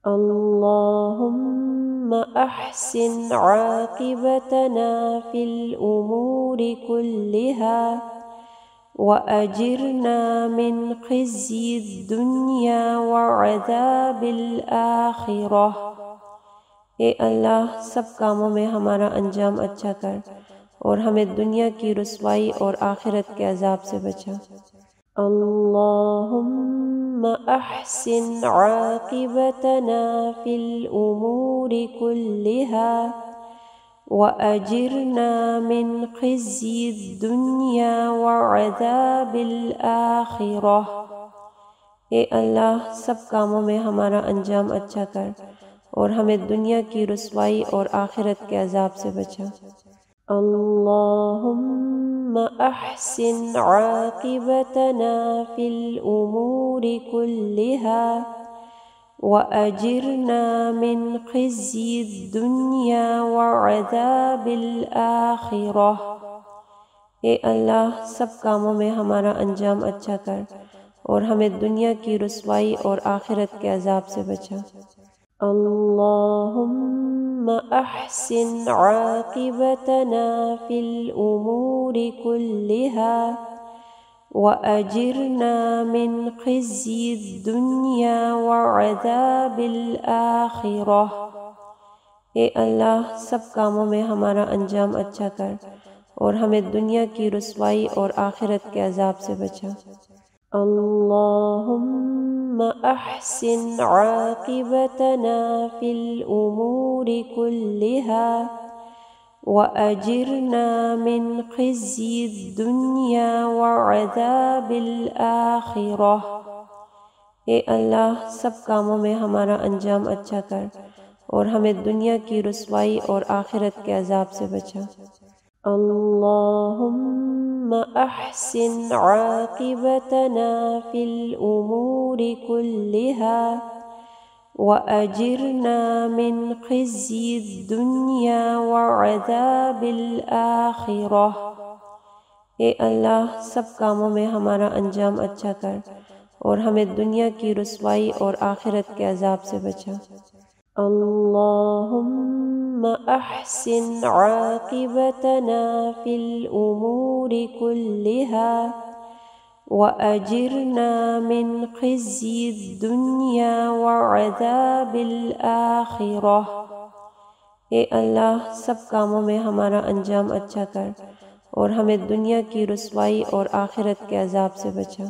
اللهم أحسن عاقبتنا في الأمور كلها وأجرنا من خزي الدنيا وعذاب الآخرة۔ اے اللہ سب کاموں میں ہمارا انجام اچھا کر اور ہمیں دنیا کی رسوائی اور آخرت کے عذاب سے بچا۔ اللهم أحسن عاقبتنا في الأمور كلها وأجرنا من خزي الدنيا وعذاب الآخرة۔ اے اللہ سب کاموں میں ہمارا انجام اچھا کر اور ہمیں دنیا کی رسوائی اور آخرت کے عذاب سے بچا۔ اللهم أحسن عاقبتنا في الأمور كلها وأجرنا من خزي الدنيا وعذاب الآخرة۔ اے اللہ سب کاموں میں ہمارا انجام اچھا کر اور ہمیں دنیا کی رسوائی اور آخرت کے عذاب سے بچا۔ اللهم أحسن عاقبتنا في الأمور كلها وأجرنا من خزي الدنيا وعذاب الآخرة۔ اے اللہ سب کاموں میں ہمارا انجام اچھا کر اور ہمیں دنیا کی رسوائی اور آخرت کے عذاب سے بچا۔ اللهم أحسن عاقبتنا في الأمور كلها وأجرنا من خزي الدنيا وعذاب الآخرة۔ اے اللہ سب کاموں میں ہمارا انجام اچھا کر اور ہمیں دنیا کی رسوائی اور آخرت کے عذاب سے بچا۔ اللهم أحسن عاقبتنا في الأمور كلها وأجرنا من خزي الدنيا وعذاب الآخرة۔ اے اللہ سب کاموں میں ہمارا انجام اچھا کر اور ہمیں دنیا کی رسوائی اور آخرت کے عذاب سے بچا۔ اللهم أحسن عاقبتنا في الأمور كلها وأجرنا من خزي الدنيا وعذاب الآخرة۔ اے اللہ سب کاموں میں ہمارا انجام اچھا کر اور ہمیں دنیا کی رسوائی اور آخرت کے عذاب سے بچا۔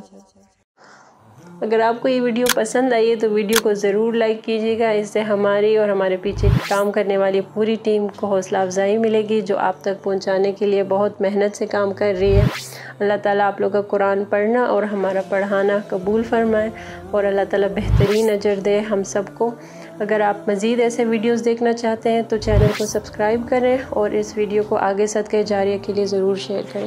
اگر آپ کو یہ ویڈیو پسند آئی ہے تو ویڈیو کو ضرور لائک کیجیے گا، اس سے ہماری اور ہمارے پیچھے کام کرنے والی پوری ٹیم کو حوصلہ افزائی ملے گی جو آپ تک پہنچانے کے لیے بہت محنت سے کام کر رہی ہے۔ اللہ تعالیٰ آپ لوگ کا قرآن پڑھنا اور ہمارا پڑھانا قبول فرمائے اور اللہ تعالیٰ بہترین اجر دے ہم سب کو۔ اگر آپ مزید ایسے ویڈیوز دیکھنا چاہتے ہیں تو چینل کو سبسکرائب کریں اور اس ویڈیو کو آگے صدقہ جاریہ کے لیے ضرور شیئر کریں۔